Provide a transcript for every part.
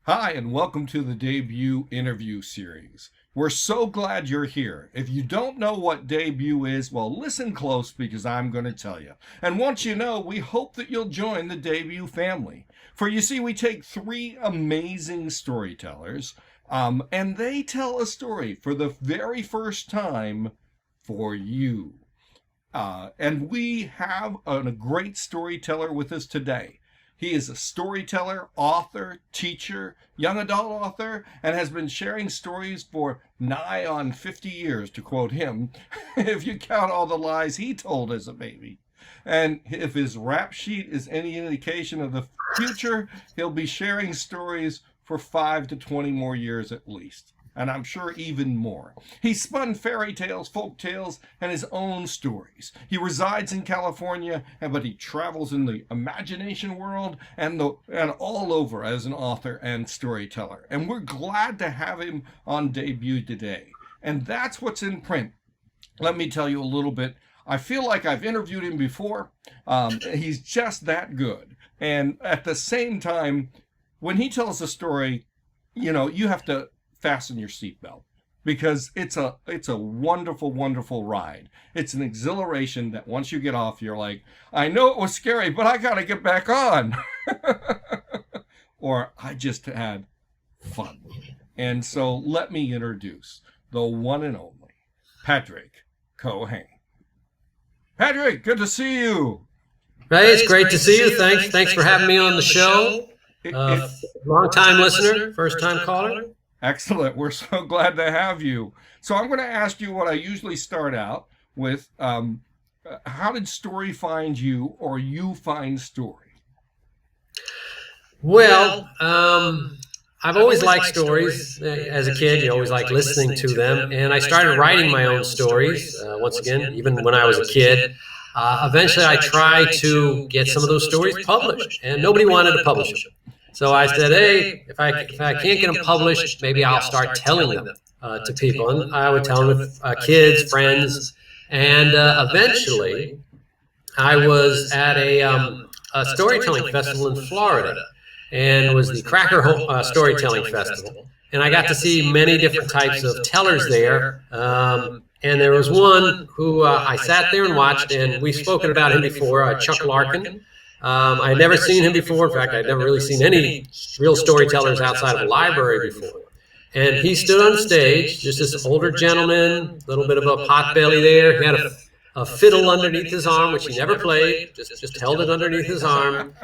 Hi, and welcome to the debut interview series. We're so glad you're here. If you don't know what debut is, well, listen close because I'm going to tell you. And once you know, we hope that you'll join the debut family. For you see, we take three amazing storytellers, and they tell a story for the very first time for you. And we have a great storyteller with us today. He is a storyteller, author, teacher, young adult author, and has been sharing stories for nigh on 50 years, to quote him, if you count all the lies he told as a baby. And if his rap sheet is any indication of the future, he'll be sharing stories for 5 to 20 more years at least, and I'm sure even more. He spun fairy tales, folk tales, and his own stories. He resides in California, but he travels in the imagination world and all over as an author and storyteller. And we're glad to have him on debut today. And that's what's in print. Let me tell you a little bit. I feel like I've interviewed him before. He's just that good. And at the same time, when he tells a story, you have to fasten your seatbelt because it's a wonderful, wonderful ride. It's an exhilaration that once you get off, you're like, I know it was scary, but I got to get back on. Or I just had fun. And so let me introduce the one and only Padraic Keohane. Padraic, good to see you. Hey, it's great to see you. Thanks for having me on the show. Long time listener, first time caller. Excellent. We're so glad to have you. So I'm going to ask you what I usually start out with. How did story find you, or you find story? Well, I've always liked stories. As a kid, you always liked listening to them. And I started writing my own stories, once again, even when I was a kid. Eventually, I tried to get some of those stories published, and nobody wanted to publish them. So I said, hey, if I can't get them published, maybe I'll start telling them to people. And I would tell them to kids, friends. And eventually, I was at a storytelling festival in Florida. And it was the Cracker Storytelling Festival. And I got to see many different types of tellers there. And there was one who I sat there and watched, and we've spoken about him before, Chuck Larkin. I had never seen him before. In fact, I'd never really seen any real storytellers outside of a library before. And he stood on stage, just this older gentleman, a little bit of a potbelly there. He had a fiddle underneath his arm, which he never played, just held it underneath his arm.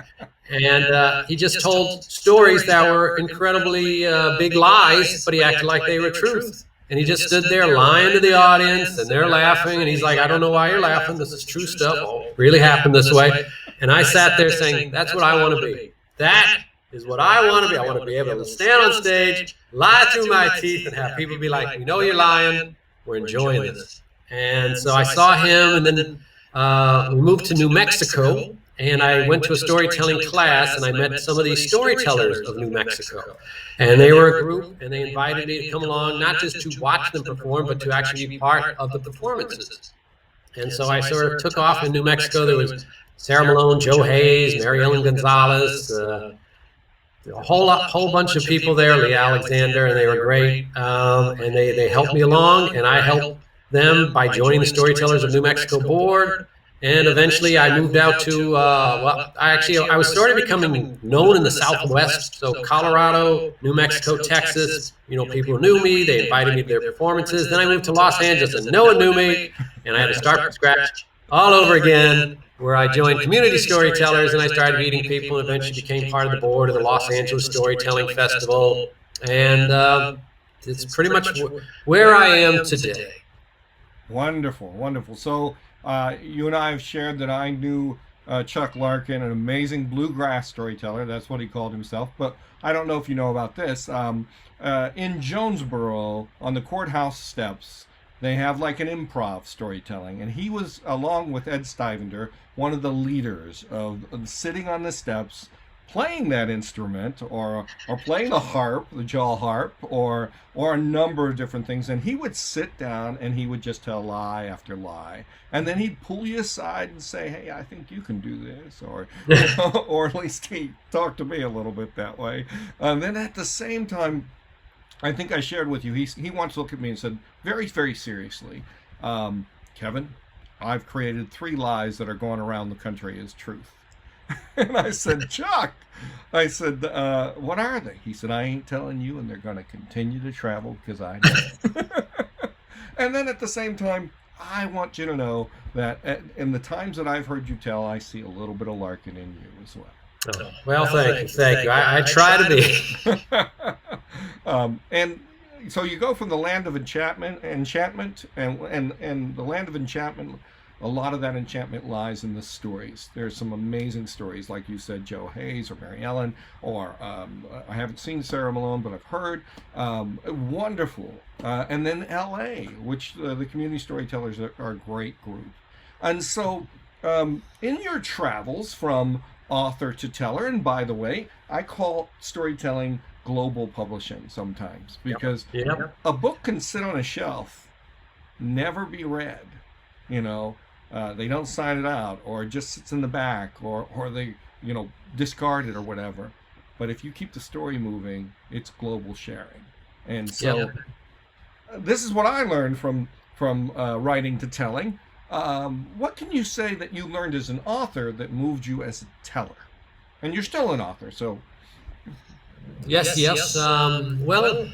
And he just told stories that were incredibly big lies, but he acted like they were truth. And he just stood there lying to the audience, and they're laughing, and he's like, I don't know why you're laughing. This is true stuff. It really happened this way. And I sat there saying, that's what I want to be. That is what I want to be. I want to be able to stand on stage, lie through my teeth, and have people be like, we know you're lying. We're enjoying this. And so I saw him, and then we moved to New Mexico. And I went to a storytelling class, and I met some of these storytellers of New Mexico. And they were a group, and they invited me to come along, not just to watch them perform, but to actually be part of the performances. And so I sort of took off in New Mexico. There was Sarah Malone, Joe Hayes, Mary Ellen Gonzalez, a whole bunch of people there, Lee Alexander, and they were great. And they helped me along, and I helped them by joining the Storytellers of New Mexico board. And eventually I moved out to, I was sort of becoming known in the Southwest. So Colorado, New Mexico, Texas, people who knew me, they invited me to their performances. Then I moved to Los Angeles and no one knew me. And I had to start from scratch all over again, where I joined community storytellers and I started meeting people and eventually became part of the board of the Los Angeles Storytelling Festival. And it's pretty much where I am today. Wonderful, wonderful. So, you and I have shared that I knew Chuck Larkin, an amazing bluegrass storyteller. That's what he called himself. But I don't know if you know about this. In Jonesboro, on the courthouse steps, they have like an improv storytelling. And he was, along with Ed Stivender, one of the leaders of sitting on the steps playing that instrument or playing the harp, the jaw harp, or a number of different things, and he would sit down and he would just tell lie after lie, and then he'd pull you aside and say, "Hey, I think you can do this," or or at least he talked to me a little bit that way. And then at the same time, I think I shared with you, he once looked at me and said, very, very seriously, "Kevin, I've created 3 lies that are going around the country as truth." And I said, "Chuck," I said, "what are they?" He said, "I ain't telling you, and they're going to continue to travel because I know." And then at the same time, I want you to know that in the times that I've heard you tell, I see a little bit of Larkin in you as well. Oh, well, thank you. I try to be. And so you go from the land of enchantment, and the land of enchantment. A lot of that enchantment lies in the stories. There's some amazing stories, like you said, Joe Hayes or Mary Ellen, or I haven't seen Sarah Malone, but I've heard. Wonderful. And then L.A., which the Community Storytellers are a great group. And so in your travels from author to teller, and by the way, I call storytelling global publishing sometimes, because a book can sit on a shelf, never be read, they don't sign it out, or it just sits in the back, or they discard it or whatever. But if you keep the story moving, it's global sharing. And so this is what I learned from writing to telling. What can you say that you learned as an author that moved you as a teller? And you're still an author, so. Yes. Well,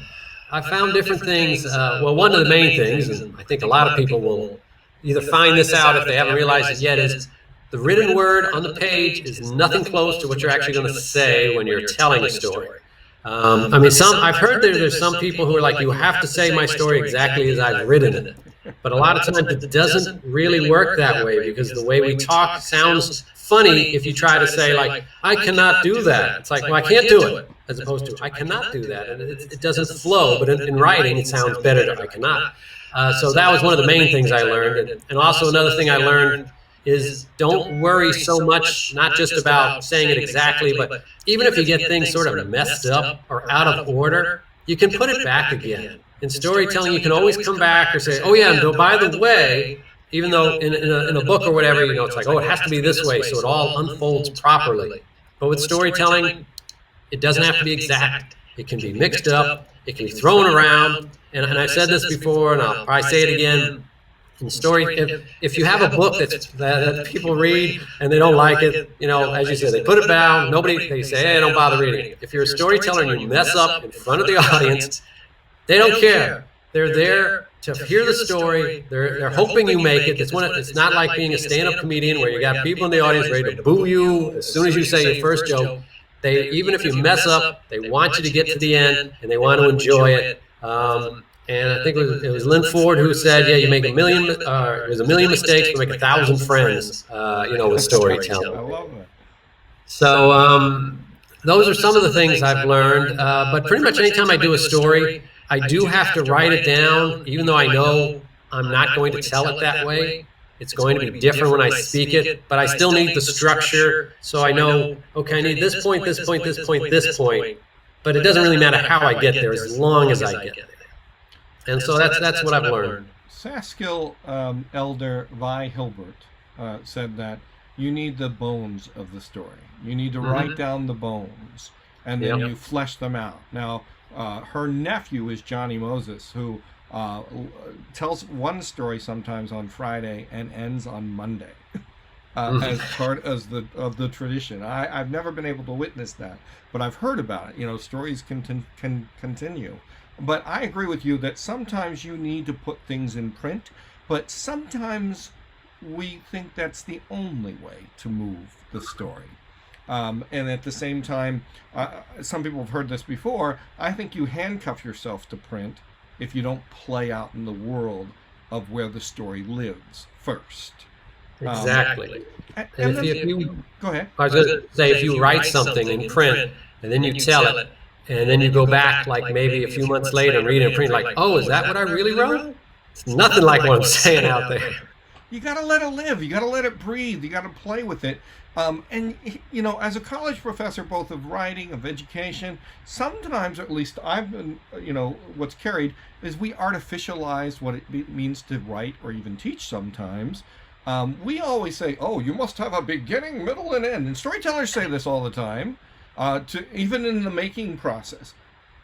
I found different things. Well, one of the main things, and I think a lot of people will either find this out if they haven't realized it yet, is the written word on the page is nothing close to what you're actually going to say when you're telling a story. I've heard there's some people who are like, you have to say my story exactly as I've written it. But a lot of times it doesn't really work that way, because the way we talk sounds funny if you try to say, like, I cannot do that. It's like, well, I can't do it, as opposed to I cannot do that. And it doesn't flow, but in writing it sounds better to I cannot. So that was one of the main things I learned. And also another thing I learned is don't worry so much, not just about saying it exactly, but even if you get things sort of messed up or out of order, you can put it back again. In storytelling, you can always come back or say, oh yeah, and by the way, even though in a book or whatever, it's like, oh, it has to be this way, so it all unfolds properly. But with storytelling, it doesn't have to be exact. It can be mixed up. It can be thrown around. And I've said this before, and I'll probably say it again. In story, if you have a book that people read and they don't like it, as you said, they put it down. They say, hey, don't bother reading it. If you're a storyteller and you mess up in front of the audience, they don't care. They're there to hear the story. They're hoping you make it. It's not like being a stand-up comedian where you got people in the audience ready to boo you as soon as you say your first joke. Even if you mess up, they want you to get to the end and they want to enjoy it. And I think it was Lynn Ford who said, yeah, you make there's a million mistakes, but make 1,000 friends, with storytelling. I love that. So those are some of the things I've learned. But pretty much anytime I do a story, I do have to write it down, even though I know I'm not going to tell it that way. It's going to be different when I speak it, but I still need the structure, so I know, okay, I need this point, this point, this point, this point, but it doesn't really matter how I get there as long as I get there. And so that's what I've learned. Saskill elder Vi Hilbert said that you need the bones of the story. You need to write down the bones, and then you flesh them out. Now, her nephew is Johnny Moses, who tells one story sometimes on Friday and ends on Monday, as part of the tradition. I've never been able to witness that, but I've heard about it. Stories can continue. But I agree with you that sometimes you need to put things in print, but sometimes we think that's the only way to move the story. And at the same time, some people have heard this before, I think you handcuff yourself to print if you don't play out in the world of where the story lives first. Exactly. And go ahead. I was going to say, if you write something in print and then you tell it, and then you go back like maybe a few months later and read it in print, like, oh, is that what I really wrote? It's nothing like what I'm saying out there. you got to let it live. You got to let it breathe. You got to play with it. And, you know, as a college professor, both of writing, of education, sometimes, or at least I've been, you know, what's carried is we artificialize what it means to write or even teach sometimes. We always say, oh, you must have a beginning, middle, and end. And storytellers say this all the time, even in the making process.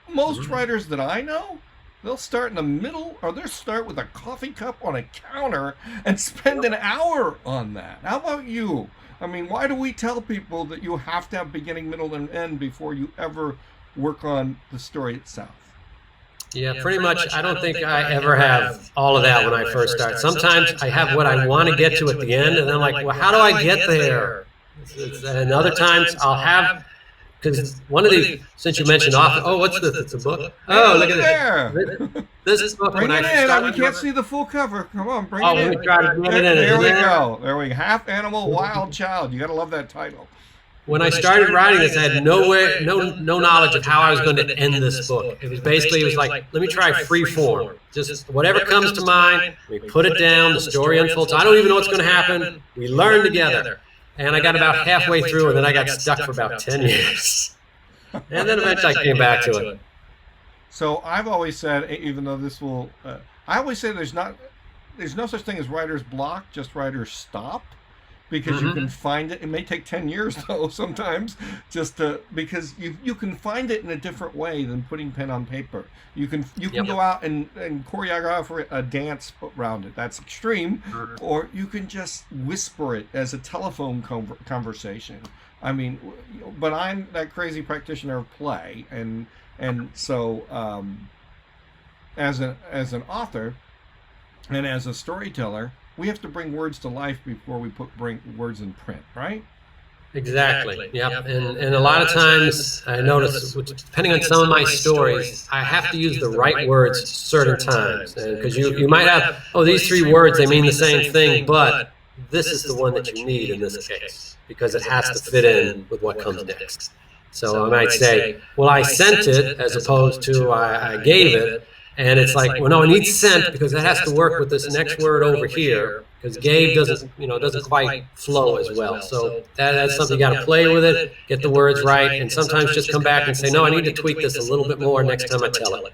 Most writers that I know, they'll start in the middle, or they'll start with a coffee cup on a counter and spend an hour on that. How about you? I mean, why do we tell people that you have to have beginning, middle, and end before you ever work on the story itself? Yeah, pretty much. I don't think I ever have all of that when I first start. Sometimes I have what I want to get to at the end, and then I'm like, well, how do I get there? And other times I'll have, because one of the, since you mentioned author, oh, what's this? It's a book? Oh, look at there. This book. Bring it in. We can't see the full cover. Come on, bring it in. Let me try to bring it in. There we go. There we go. Half Animal, Wild Child. You got to love that title. When I started writing this, I had no knowledge of how I was going to end this book. It was basically, it was like, let me try free form. Just whatever comes to mind, we put it down, the story unfolds. I don't even know what's going to happen. We learn together. And I got about halfway through, and then I got stuck for about 10 years. And then eventually I came back to it. So I've always said, even though this will, I always say there's no such thing as writer's block, just writer's stop. Because you can find it. It may take 10 years though sometimes, because you can find it in a different way than putting pen on paper. You can go out and choreograph a dance around it. That's extreme. Or you can just whisper it as a telephone conversation. I mean, but I'm that crazy practitioner of play, and so as an author and as a storyteller, we have to bring words to life before we bring words in print, right? Exactly. Yep. And a lot of times I notice, depending on some of my stories, I have to use the right words certain times. Because you might have, oh, these three words, they mean the same thing, but this is the one that you need in this case, because it has to fit in with what comes next. So I might say, well, I sent it, as opposed to I gave it. And it's like, well, no, I need sent because it has to work with this next word over here, because gave doesn't quite flow as well. So that's something you got to play with it, get the words right, and sometimes just come back and say, no, I need to tweak this a little bit more next time I tell it.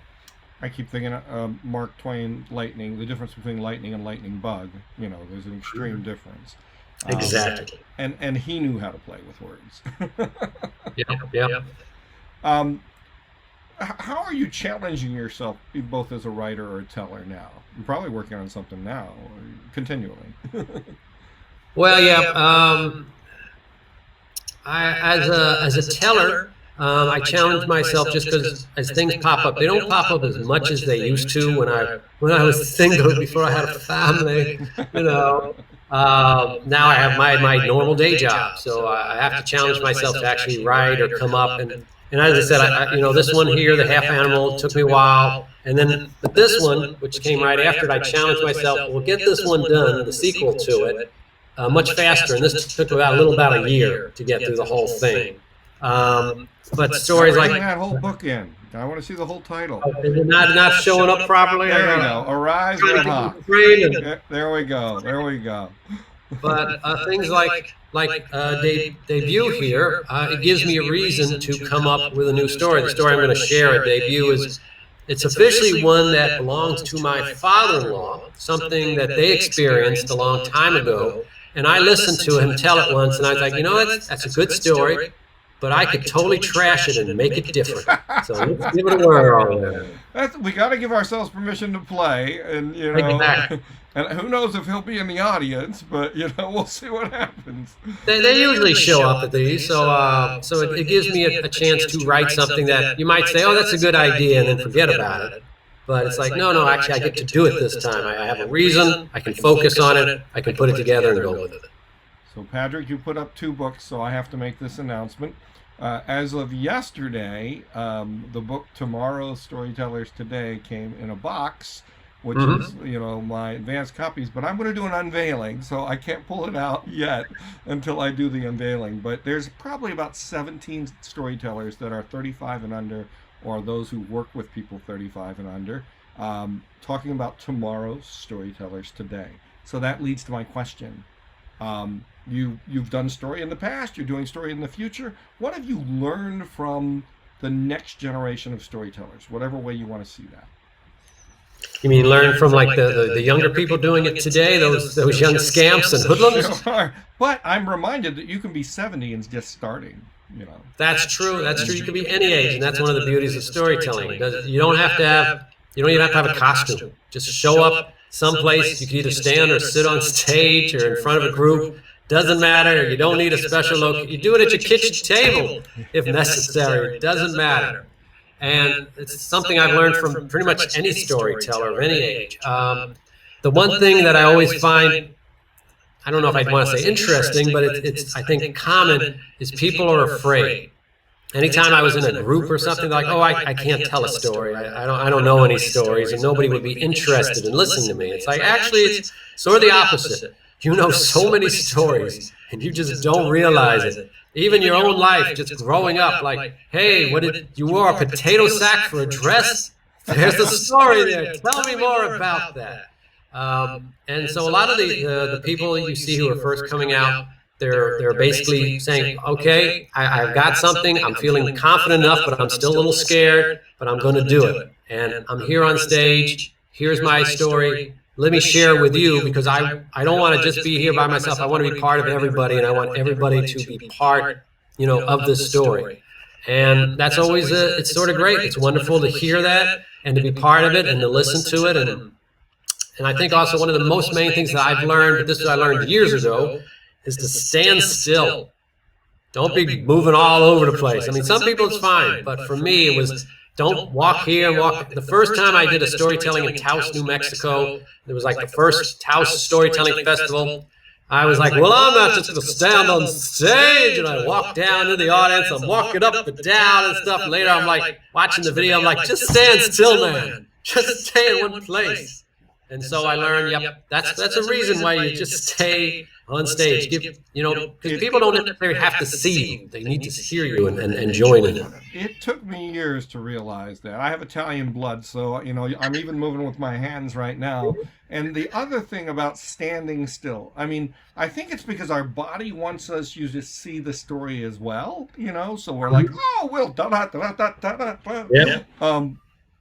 I keep thinking of Mark Twain, lightning, the difference between lightning and lightning bug. You know, there's an extreme difference. Exactly. And he knew how to play with words. Yeah. How are you challenging yourself, both as a writer or a teller now? You're probably working on something now, continually. Well, yeah. As a teller, I challenge myself just because as things pop up, they don't pop up as much as they used to when I was single, before I had a family. Now I have my normal day job, so I have to challenge myself to actually write or come up and as I said, this one here, the half animal, took me a while. And then, but this one, which came right after it, I challenged myself, we'll get this one done, the sequel to it, much faster. And this took about a year to get through the whole thing. But stories like that whole book in. I want to see the whole title. Not showing up properly. There we go. Arise, Red Hawk. There we go. But things like debut here, it gives me a reason to come up with a new story. The story I'm going to share at debut it's officially one that belongs to my father-in-law, something that they experienced a long time ago. And I listened to him tell it once, and I was like, that's a good story, but I could totally trash it and make it different. So let's give it a whirl. We got to give ourselves permission to play, and Exactly. And who knows if he'll be in the audience, but we'll see what happens. They usually show up at these, so it gives me a chance to write something that you might say, oh, that's a good idea, and then forget about it. But it's like, no, actually, I get to do it this time. I have a reason. I can focus on it. I can put it together and go with it. So, Padraic, you put up 2 books, so I have to make this announcement. As of yesterday, the book Tomorrow's Storytellers Today came in a box, which is, my advanced copies. But I'm going to do an unveiling, so I can't pull it out yet until I do the unveiling. But there's probably about 17 storytellers that are 35 and under, or those who work with people 35 and under, talking about tomorrow's storytellers today. So that leads to my question. You've done story in the past, you're doing story in the future. What have you learned from the next generation of storytellers, whatever way you want to see that? You mean learn from like the younger people doing it today, those young scamps and hoodlums? Sure. But I'm reminded that you can be 70 and just starting, you know. That's true. That's true. You can be any age, and that's one of the beauties of storytelling. You don't have to have, you don't even have to have a costume. Just show up someplace. You can either stand or sit on stage or in front of a group. Doesn't matter. You don't need a special location. You do it at your kitchen table if necessary. It doesn't matter. And it's something I've learned from pretty much any storyteller of any age. The one thing that I always find, I don't know if I'd want to say interesting, but it's I think common, is people are afraid. Anytime I was in a group or something, like, oh, I can't tell a story. I don't know any stories, and nobody would be interested in listening to me. It's like, actually, it's sort of the opposite. You know so many stories, and you just don't realize it. Even your own life, just growing up, like, hey, what did you wore a potato sack for a dress? There's the story there. Tell me more about that. And so a lot of the people you see who are first coming out, they're basically saying, okay, I've got something. I'm feeling confident enough, but I'm still a little scared, but I'm going to do it. And I'm here on stage. Here's my story. Let me share with you, because I don't want to just be here by myself. I want to be part of everybody, and I want everybody to be part, of this story. And that's always, it's sort of great. It's wonderful to hear that and to be part of it and to listen to it. And I think also one of the most main things that I've learned, but this I learned years ago, is to stand still. Don't be moving all over the place. I mean, some people it's fine, but for me it was, don't walk here and walk. The first time I did a storytelling in Taos, New Mexico, it was like the first Taos Storytelling Festival. I was like, well, I'm not just going to stand on stage. And I walk down to the audience. I'm walking up and down and stuff. Later, I'm like, watching the video. I'm like, just stand still, man. Just stay in one place. And so I learned, yep, that's a reason why you just stay on stage. Because people don't necessarily have to see you. They need to hear you and join in. It took me years to realize that. I have Italian blood, so, I'm even moving with my hands right now. And the other thing about standing still, I mean, I think it's because our body wants us to see the story as well, so we're like, oh, we'll da-da-da-da-da-da. Yep.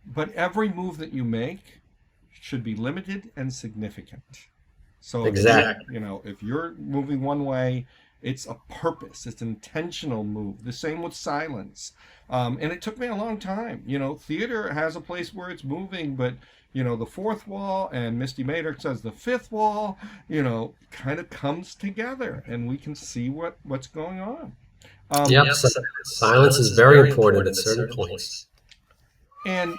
But every move that you make should be limited and significant. So exactly. If you're moving one way, it's a purpose. It's an intentional move. The same with silence. And it took me a long time. Theater has a place where it's moving, but the fourth wall, and Misty Mater says the fifth wall, kind of comes together, and we can see what's going on. Yep. Silence is very important at certain points. And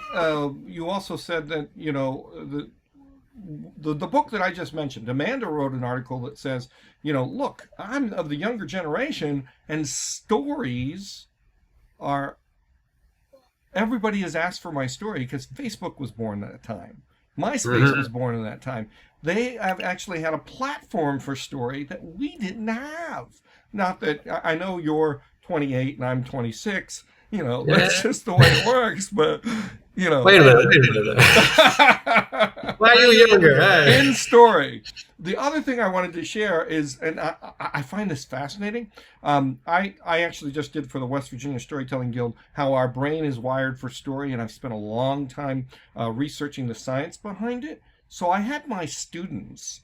you also said that, the book that I just mentioned, Amanda wrote an article that says, look, I'm of the younger generation, and stories are, everybody has asked for my story because Facebook was born at that time. MySpace was born at that time. They have actually had a platform for story that we didn't have. Not that, I know you're 28 and I'm 26, that's just the way it works, but, Wait a minute. Why are you younger? Hey. In story. The other thing I wanted to share is, and I find this fascinating, I actually just did for the West Virginia Storytelling Guild how our brain is wired for story, and I've spent a long time researching the science behind it. So I had my students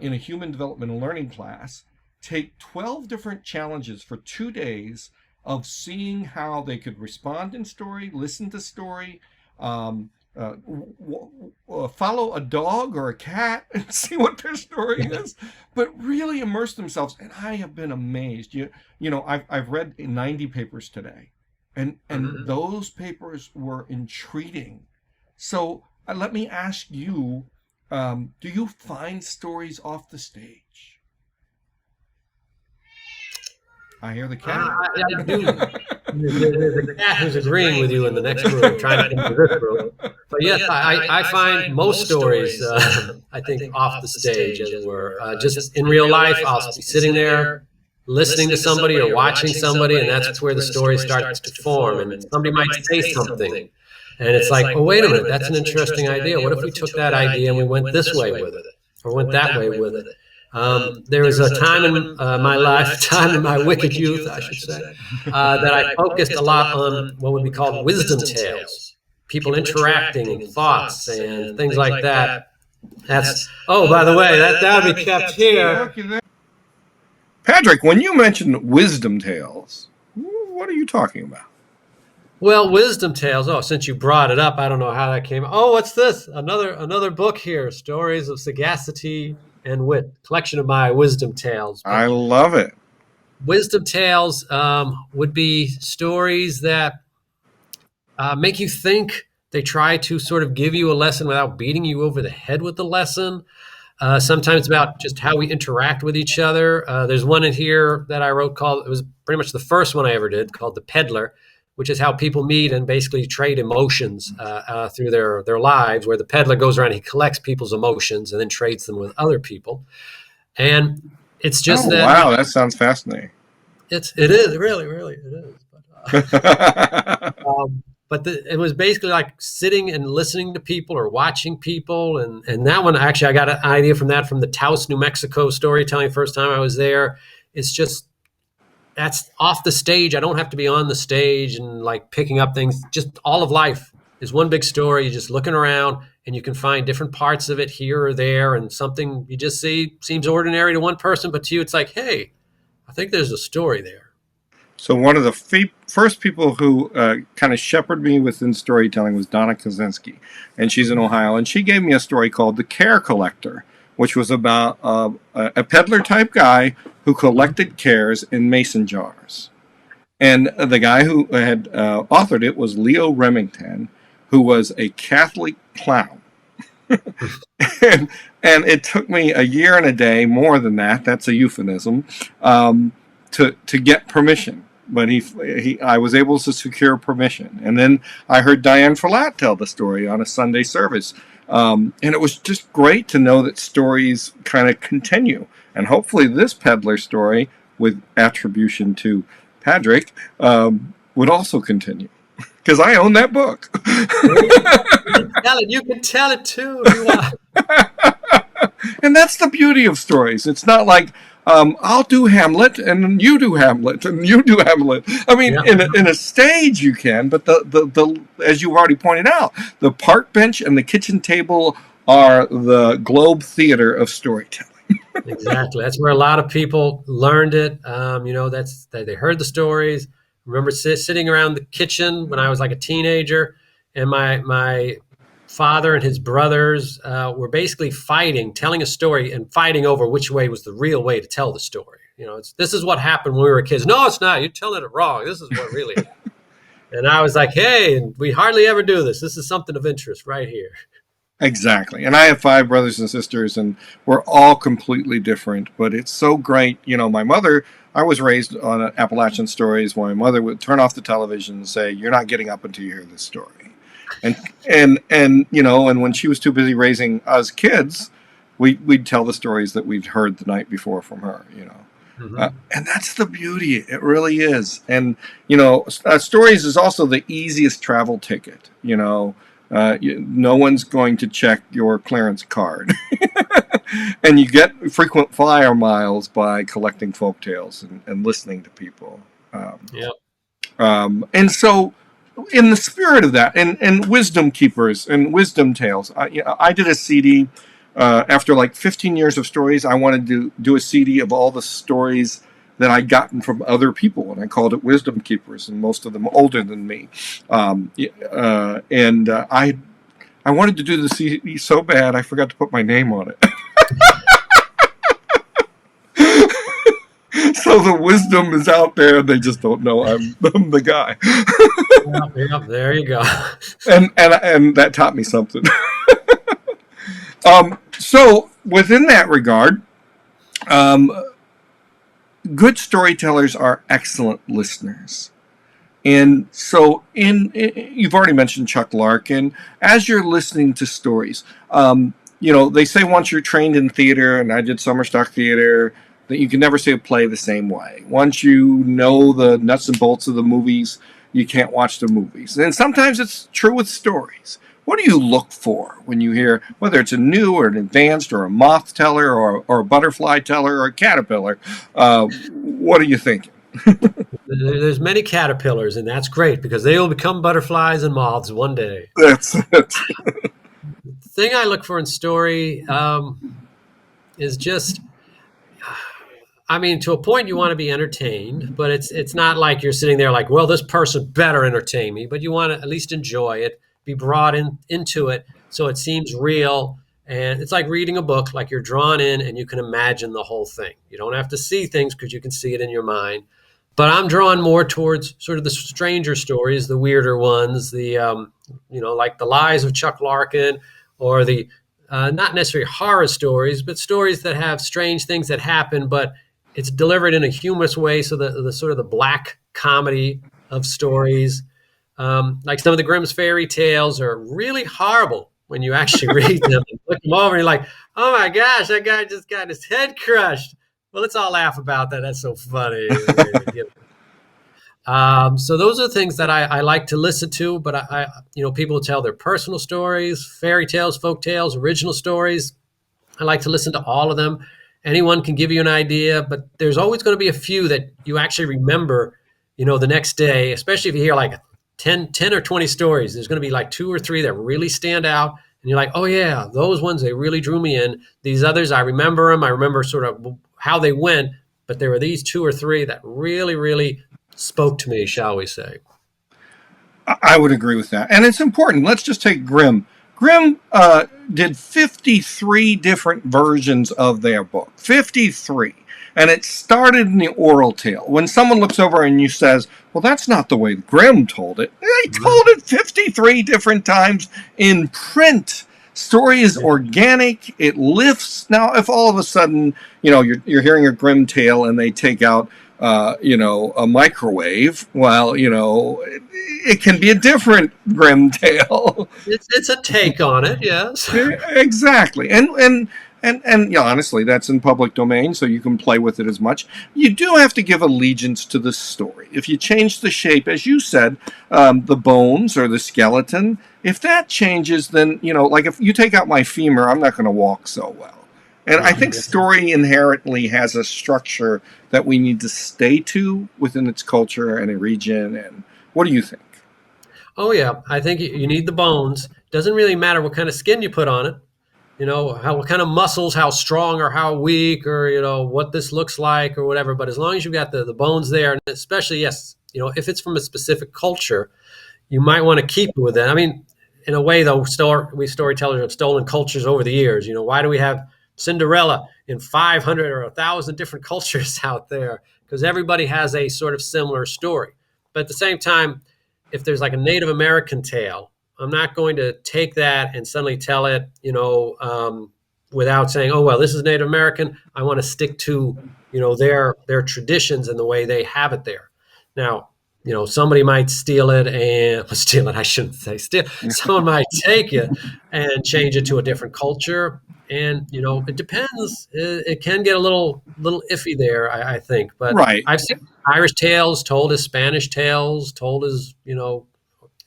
in a human development and learning class take 12 different challenges for 2 days of seeing how they could respond in story, listen to story, follow a dog or a cat and see what their story is, but really immerse themselves. And I have been amazed. I've read 90 papers today, and those papers were intriguing. So let me ask you, do you find stories off the stage? I hear the cat. I do. There's a cat who's agreeing with you in the next room, trying to get into this room. But yes, I find most stories, I think, off the stage, as it were. Just in real life, I'll be sitting there listening to somebody or watching somebody, and that's where the story starts to form. And somebody might say something, and it's like, oh, wait a minute, that's an interesting idea. What if we took that idea and we went this way with it? or went that way with it. There was a time in my life, time in my wicked youth, I should say, that I focused a lot on what would be called wisdom tales, people interacting and thoughts and things like that. That's, oh, by the way, that would be kept here. Padraic, when you mentioned wisdom tales, what are you talking about? Well, wisdom tales. Oh, since you brought it up, I don't know how that came. Oh, what's this? Another book here. Stories of sagacity and wit. Collection of my wisdom tales. I love it. Wisdom tales would be stories that make you think. They try to sort of give you a lesson without beating you over the head with the lesson. Sometimes about just how we interact with each other. There's one in here that I wrote called, it was pretty much the first one I ever did, called The Peddler, which is how people meet and basically trade emotions through their lives, where the peddler goes around, he collects people's emotions and then trades them with other people. And it's just that. Wow, that sounds fascinating. It is, really, it is. But it was basically like sitting and listening to people or watching people. And that one, actually, I got an idea from the Taos, New Mexico storytelling first time I was there. It's just, that's off the stage. I don't have to be on the stage and like picking up things. Just all of life is one big story. You're just looking around and you can find different parts of it here or there. And something you just see seems ordinary to one person, but to you, it's like, hey, I think there's a story there. So one of the first people who kind of shepherded me within storytelling was Donna Kaczynski, and she's in Ohio, and she gave me a story called The Care Collector, which was about a peddler-type guy who collected cares in mason jars. And the guy who had authored it was Leo Remington, who was a Catholic clown. and it took me a year and a day, more than that, that's a euphemism, to get permission. But I was able to secure permission. And then I heard Diane Ferlat tell the story on a Sunday service. And it was just great to know that stories kind of continue. And hopefully this peddler story, with attribution to Padraic, would also continue. Because I own that book. You can tell it too. And that's the beauty of stories. It's not like, I'll do Hamlet, and you do Hamlet, and you do Hamlet. I mean, yeah. in a stage you can, but the as you've already pointed out, the park bench and the kitchen table are the Globe Theater of storytelling. Exactly. That's where a lot of people learned it. They heard the stories. Remember sitting around the kitchen when I was like a teenager, and my father and his brothers were basically telling a story and fighting over which way was the real way to tell the story. This is what happened when we were kids. No, it's not. You're telling it wrong. This is what really happened. And I was like, hey, we hardly ever do this. This is something of interest right here. Exactly. And I have 5 brothers and sisters, and we're all completely different. But it's so great. My mother, I was raised on Appalachian stories where my mother would turn off the television and say, you're not getting up until you hear this story. And when she was too busy raising us kids, we'd tell the stories that we'd heard the night before from her, Mm-hmm. And that's the beauty. It really is. And, stories is also the easiest travel ticket. No one's going to check your clearance card. And you get frequent flyer miles by collecting folktales and listening to people. And so, in the spirit of that, and wisdom keepers and wisdom tales, I did a CD after like 15 years of stories. I wanted to do a CD of all the stories that I'd gotten from other people, and I called it Wisdom Keepers, and most of them older than me. I wanted to do the CD so bad I forgot to put my name on it. So the wisdom is out there, and they just don't know I'm the guy. Yep, there you go. And that taught me something. So within that regard, good storytellers are excellent listeners. And so you've already mentioned Chuck Larkin. As you're listening to stories, they say once you're trained in theater, and I did summer stock theater, that you can never see a play the same way. Once you know the nuts and bolts of the movies, you can't watch the movies. And sometimes it's true with stories. What do you look for when you hear, whether it's a new or an advanced or a moth teller or a butterfly teller or a caterpillar? What are you thinking? There's many caterpillars, and that's great because they will become butterflies and moths one day. That's it. The thing I look for in story is just, I mean, to a point you want to be entertained, but it's not like you're sitting there like, well, this person better entertain me, but you want to at least enjoy it, be brought into it so it seems real. And it's like reading a book, like you're drawn in and you can imagine the whole thing. You don't have to see things because you can see it in your mind. But I'm drawn more towards sort of the stranger stories, the weirder ones, the like the Lies of Chuck Larkin, or the not necessarily horror stories, but stories that have strange things that happen, but it's delivered in a humorous way. So the sort of the black comedy of stories, like some of the Grimm's fairy tales, are really horrible when you actually read them and look them over. And you're like, oh my gosh, that guy just got his head crushed. Well, let's all laugh about that. That's so funny. So those are the things that I like to listen to. But people tell their personal stories, fairy tales, folk tales, original stories. I like to listen to all of them. Anyone can give you an idea, but there's always going to be a few that you actually remember, the next day, especially if you hear like 10 or 20 stories. There's going to be like 2 or 3 that really stand out. And you're like, oh yeah, those ones, they really drew me in. These others, I remember them. I remember sort of how they went, but there were these 2 or 3 that really, really spoke to me, shall we say. I would agree with that. And it's important. Let's just take Grimm. Grimm did 53 different versions of their book. 53. And it started in the oral tale. When someone looks over and you says, well, that's not the way Grimm told it. They told it 53 different times in print. Story is organic. It lifts. Now, if all of a sudden, you're hearing a Grimm tale and they take out, a microwave, well, it can be a different Grimm tale. It's a take on it, yes. Exactly. And honestly, that's in public domain, so you can play with it as much. You do have to give allegiance to the story. If you change the shape, as you said, the bones or the skeleton, if that changes, then, like if you take out my femur, I'm not going to walk so well. And I think story inherently has a structure that we need to stay to within its culture and a region. And what do you think? Oh, yeah. I think you need the bones. Doesn't really matter what kind of skin you put on it. What kind of muscles, how strong or how weak, or, what this looks like or whatever. But as long as you've got the bones there, and especially, yes, if it's from a specific culture, you might want to keep it with that. I mean, in a way, though, we storytellers have stolen cultures over the years. Why do we have Cinderella in 500 or 1,000 different cultures out there? Because everybody has a sort of similar story. But at the same time, if there's like a Native American tale, I'm not going to take that and suddenly tell it, without saying, oh, well, this is Native American. I want to stick to, their traditions and the way they have it there. Now, somebody might steal it. I shouldn't say steal. Someone might take it and change it to a different culture. And, it depends. It can get a little iffy there, I think. But right. I've seen Irish tales told as Spanish tales, told as,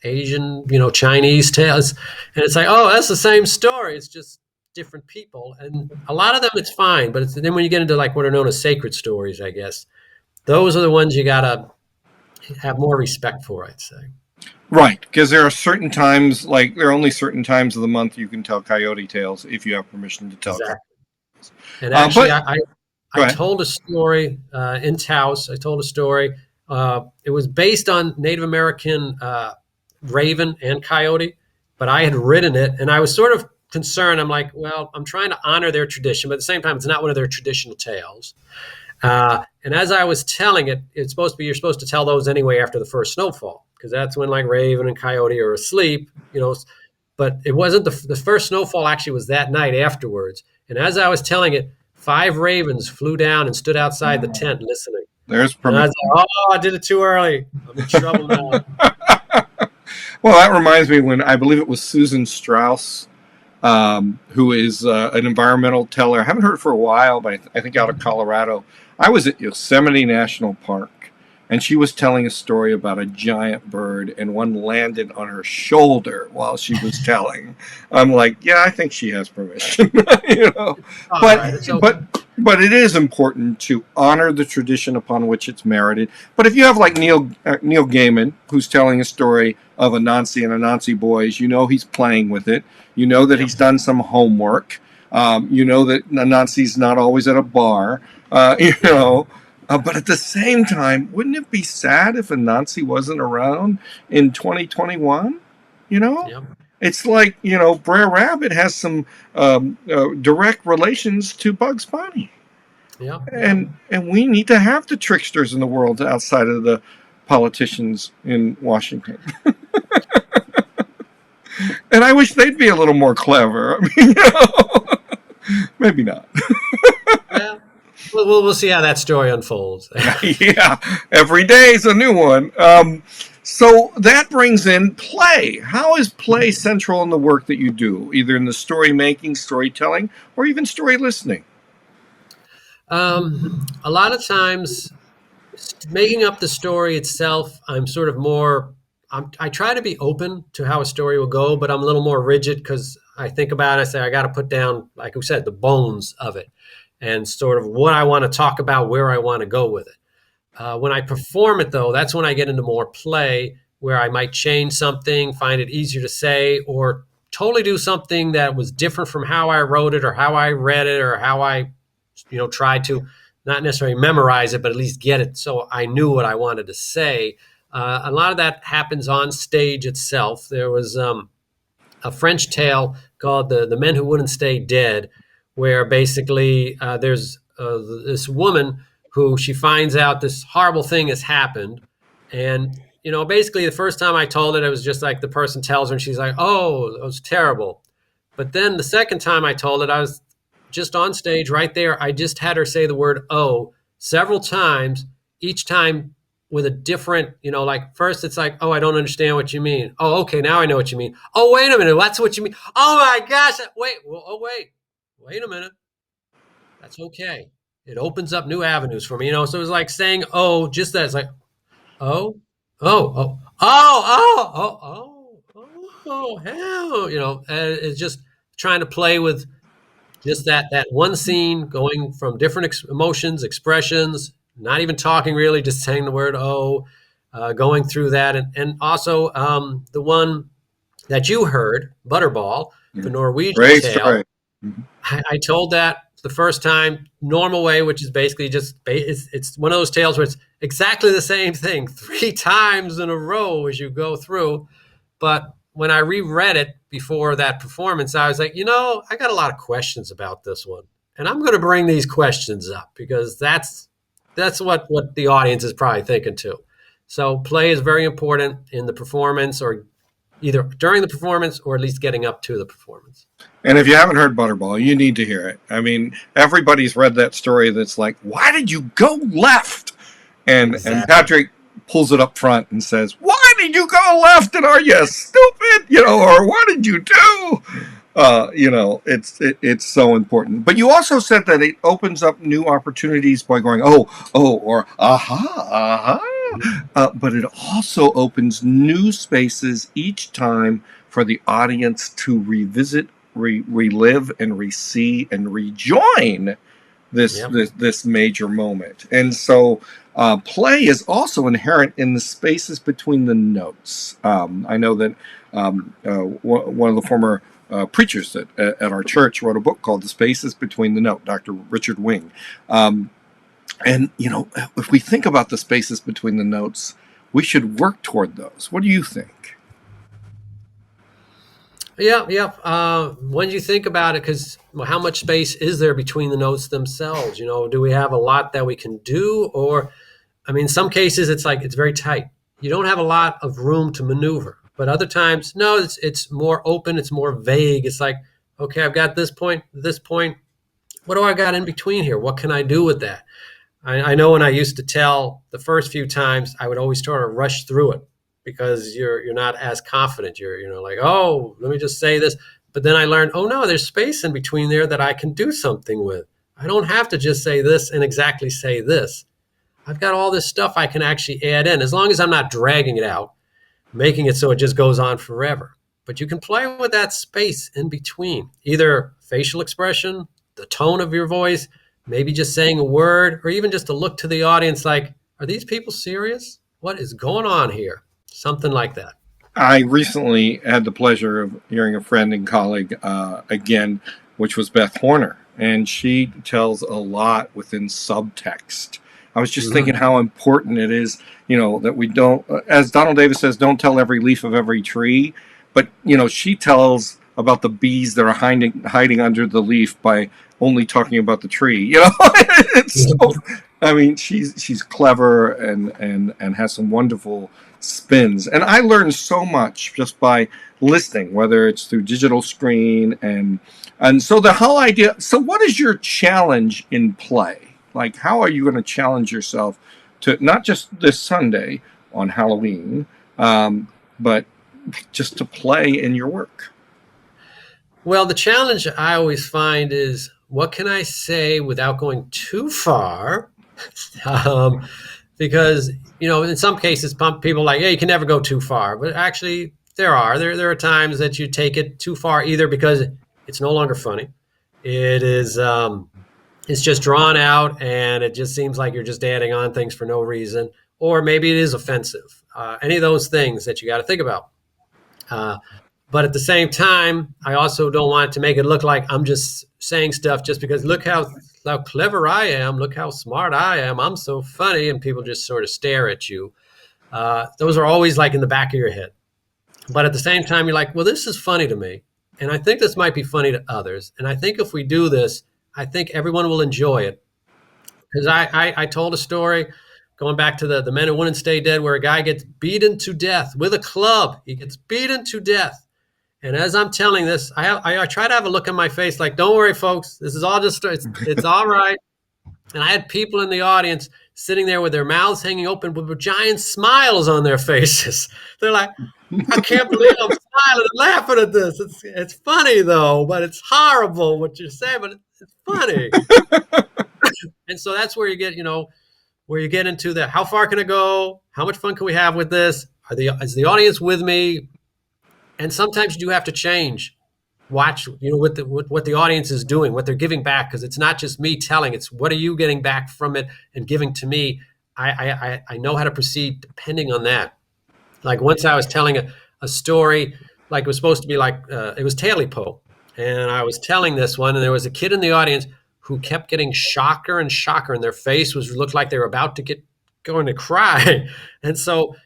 Asian, Chinese tales. And it's like, oh, that's the same story. It's just different people. And a lot of them, it's fine. But then when you get into like what are known as sacred stories, I guess, those are the ones you got to have more respect for, I'd say. Right, because there are certain times, there are only certain times of the month you can tell coyote tales if you have permission to tell. Exactly. And actually, I told a story in Taos. I told a story. It was based on Native American raven and coyote, but I had written it, and I was sort of concerned. I'm like, well, I'm trying to honor their tradition, but at the same time, it's not one of their traditional tales. And as I was telling it, you're supposed to tell those anyway after the first snowfall, because that's when like raven and coyote are asleep, but it wasn't the first snowfall actually was that night afterwards. And as I was telling it, 5 ravens flew down and stood outside the tent listening. There's permission. Like, I did it too early. I'm in trouble now. Well, that reminds me when I believe it was Susan Strauss, who is an environmental teller. I haven't heard for a while, but I think out of Colorado. I was at Yosemite National Park, and she was telling a story about a giant bird, and one landed on her shoulder while she was telling. I'm like, yeah, I think she has permission, you know. All But right, so but it is important to honor the tradition upon which it's merited. But if you have like Neil Gaiman, who's telling a story of Anansi and Anansi boys, you know he's playing with it. You know that he's done some homework. You know that Anansi's not always at a bar. You know. But at the same time, wouldn't it be sad if Anansi wasn't around in 2021? You know? yeah. It's like, you know, Brer Rabbit has some direct relations to Bugs Bunny. Yeah. And we need to have the tricksters in the world outside of the politicians in Washington. And I wish they'd be a little more clever. I mean, you know, maybe not. Well, we'll see how that story unfolds. Yeah, every day is a new one. So that brings in play. How is play central in the work that you do, either in the story making, storytelling, or even story listening? A lot of times, making up the story itself, I'm sort of more. I try to be open to how a story will go, but I'm a little more rigid because I think about it. I say I got to put down, like we said, the bones of it, and sort of what I want to talk about, where I want to go with it. When I perform it, though, that's when I get into more play, where I might change something, find it easier to say, or totally do something that was different from how I wrote it, or how I read it, or how I, tried to not necessarily memorize it, but at least get it so I knew what I wanted to say. A lot of that happens on stage itself. There was a French tale called the Men Who Wouldn't Stay Dead, where basically there's this woman who she finds out this horrible thing has happened. And, basically the first time I told it, it was just like the person tells her and she's like, oh, it was terrible. But then the second time I told it, I was just on stage right there. I just had her say the word, oh, several times, each time with a different, like first it's like, oh, I don't understand what you mean. Oh, okay, now I know what you mean. Oh, wait a minute, that's what you mean. Oh my gosh, wait a minute. That's okay. It opens up new avenues for me, So it was like saying, oh, just that. It's like, oh, hell, and it's just trying to play with just that one scene, going from different emotions, expressions, not even talking really, just saying the word oh, going through that. And also the one that you heard, Butterball, the Norwegian Great tale. story. I told that the first time, normal way, which is basically just, it's one of those tales where it's exactly the same thing 3 times in a row as you go through. But when I reread it before that performance, I was like, I got a lot of questions about this one. And I'm going to bring these questions up because that's what the audience is probably thinking too. So play is very important in the performance, or either during the performance or at least getting up to the performance. And if you haven't heard Butterball, you need to hear it. I mean, everybody's read that story that's like, why did you go left? And Patrick pulls it up front and says, why did you go left? And are you stupid? Or what did you do? It's so important. But you also said that it opens up new opportunities by going, oh, or aha. But it also opens new spaces each time for the audience to revisit, relive, and re-see and rejoin this major moment. And so play is also inherent in the spaces between the notes. I know that one of the former preachers at our church wrote a book called The Spaces Between the Note, Dr. Richard Wing. And, if we think about the spaces between the notes, we should work toward those. What do you think? Yeah. When you think about it, because how much space is there between the notes themselves? Do we have a lot that we can do? Or, in some cases, it's like it's very tight. You don't have a lot of room to maneuver. But other times, no, it's more open. It's more vague. It's like, okay, I've got this point. What do I got in between here? What can I do with that? I know when I used to tell the first few times, I would always try to rush through it because you're not as confident. You're like, oh, let me just say this. But then I learned, oh no, there's space in between there that I can do something with. I don't have to just say this and exactly say this. I've got all this stuff I can actually add in, as long as I'm not dragging it out, making it so it just goes on forever. But you can play with that space in between, either facial expression, the tone of your voice, maybe just saying a word, or even just a look to the audience like, are these people serious? What is going on here? Something like that. I recently had the pleasure of hearing a friend and colleague again, which was Beth Horner, and she tells a lot within subtext. I was just thinking how important it is, that we don't, as Donald Davis says, don't tell every leaf of every tree. But, she tells about the bees that are hiding under the leaf by only talking about the tree. It's so, I mean, she's clever and has some wonderful spins. And I learned so much just by listening, whether it's through digital screen and so the whole idea. So what is your challenge in play? Like, how are you going to challenge yourself to not just this Sunday on Halloween, but just to play in your work? Well, the challenge I always find is, what can I say without going too far? Because, in some cases, people are like, yeah, you can never go too far. But actually, there are times that you take it too far, either because it's no longer funny. It is, it's just drawn out, and it just seems like you're just adding on things for no reason. Or maybe it is offensive. Any of those things that you got to think about. But at the same time, I also don't want to make it look like I'm just saying stuff just because look how clever I am. Look how smart I am. I'm so funny. And people just sort of stare at you. Those are always like in the back of your head. But at the same time, you're like, well, this is funny to me. And I think this might be funny to others. And I think if we do this, I think everyone will enjoy it. Because I told a story going back to the Men Who Wouldn't Stay Dead, where a guy gets beaten to death with a club. He gets beaten to death. And as I'm telling this, I try to have a look on my face like, don't worry, folks. This is all just, it's all right. And I had people in the audience sitting there with their mouths hanging open with giant smiles on their faces. They're like, I can't believe I'm smiling and laughing at this. It's funny, though, but it's horrible what you're saying, but it's funny. And so that's where you get, where you get into the, how far can it go? How much fun can we have with this? Is the audience with me? And sometimes you do have to change. Watch, what the audience is doing, what they're giving back, because it's not just me telling. It's what are you getting back from it and giving to me. I know how to proceed depending on that. Like once I was telling a story, like it was supposed to be like it was Tailypo, and I was telling this one, and there was a kid in the audience who kept getting shocker and shocker, and their face looked like they were about to going to cry, and so.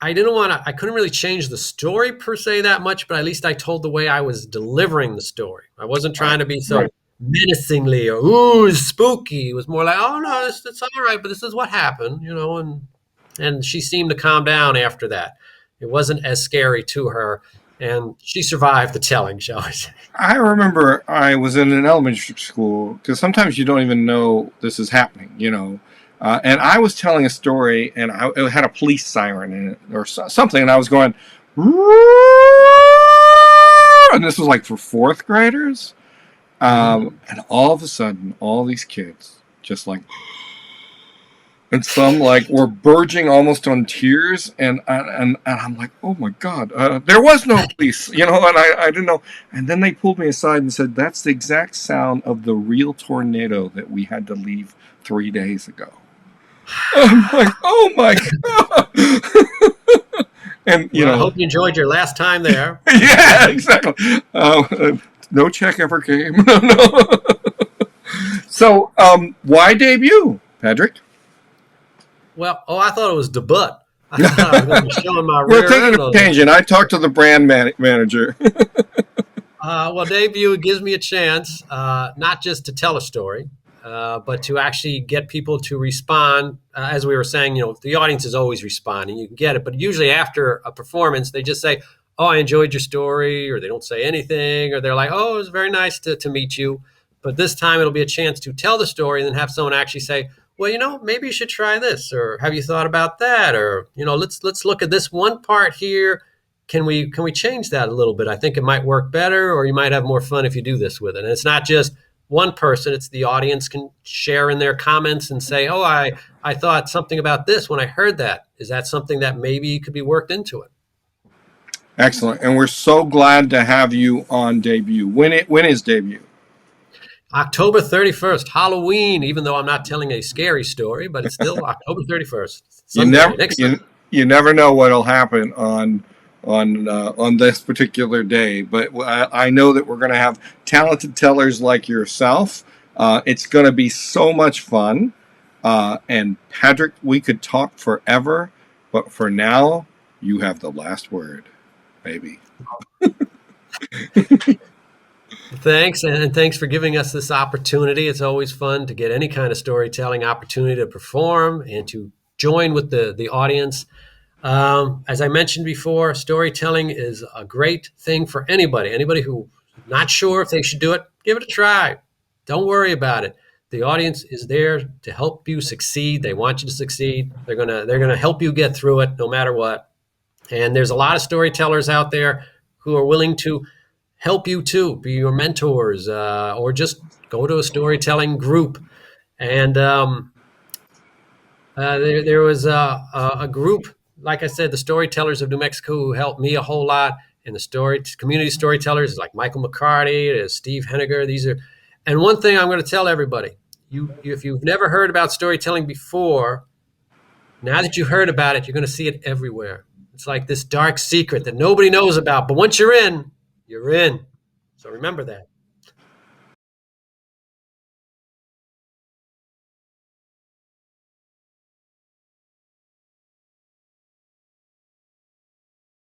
I couldn't really change the story per se that much, but at least I told the way I was delivering the story. I wasn't trying to be so menacingly or, ooh, spooky. It was more like, oh, no, it's all right, but this is what happened, and she seemed to calm down after that. It wasn't as scary to her, and she survived the telling, shall I say. I remember I was in an elementary school, because sometimes you don't even know this is happening, and I was telling a story, and it had a police siren in it or something, and I was going, and this was like for fourth graders, and all of a sudden, all these kids just like, and some like were verging almost on tears, and I'm like, oh my God, there was no police, and I didn't know, and then they pulled me aside and said, that's the exact sound of the real tornado that we had to leave 3 days ago. I'm like, oh my God. And, I hope you enjoyed your last time there. Yeah, exactly. No check ever came. No. So, why debut, Padraic? Well, I thought it was debut. I thought I was going to be showing my rear. We're taking a tangent. I talked to the brand manager. Well, debut gives me a chance, not just to tell a story, but to actually get people to respond. As we were saying, the audience is always responding. You can get it. But usually after a performance, they just say, oh, I enjoyed your story, or they don't say anything, or they're like, oh, it was very nice to meet you. But this time it'll be a chance to tell the story and then have someone actually say, well, maybe you should try this, or have you thought about that? Or, let's look at this one part here. Can we change that a little bit? I think it might work better, or you might have more fun if you do this with it. And it's not just, one person. It's the audience can share in their comments and say, oh, I thought something about this when I heard that. Is that something that maybe could be worked into it? Excellent. And we're so glad to have you on Debut. When is Debut? October 31st, Halloween, even though I'm not telling a scary story, but it's still October 31st. Sunday, you never know what'll happen on this particular day, but I know that we're going to have talented tellers like yourself. It's going to be so much fun. And Padraic, we could talk forever, but for now, you have the last word, baby. Thanks, and thanks for giving us this opportunity. It's always fun to get any kind of storytelling opportunity to perform and to join with the audience. As I mentioned before, storytelling is a great thing for anybody who's not sure if they should do it. Give it a try. Don't worry about it. The audience is there to help you succeed. They want you to succeed. They're gonna help you get through it no matter what. And there's a lot of storytellers out there who are willing to help you too, be your mentors, or just go to a storytelling group. And there was a group, like I said, the Storytellers of New Mexico, who helped me a whole lot. And the community storytellers like Michael McCarty, Steve Henniger. And one thing I'm going to tell everybody, if you've never heard about storytelling before, now that you heard about it, you're going to see it everywhere. It's like this dark secret that nobody knows about. But once you're in, you're in. So remember that.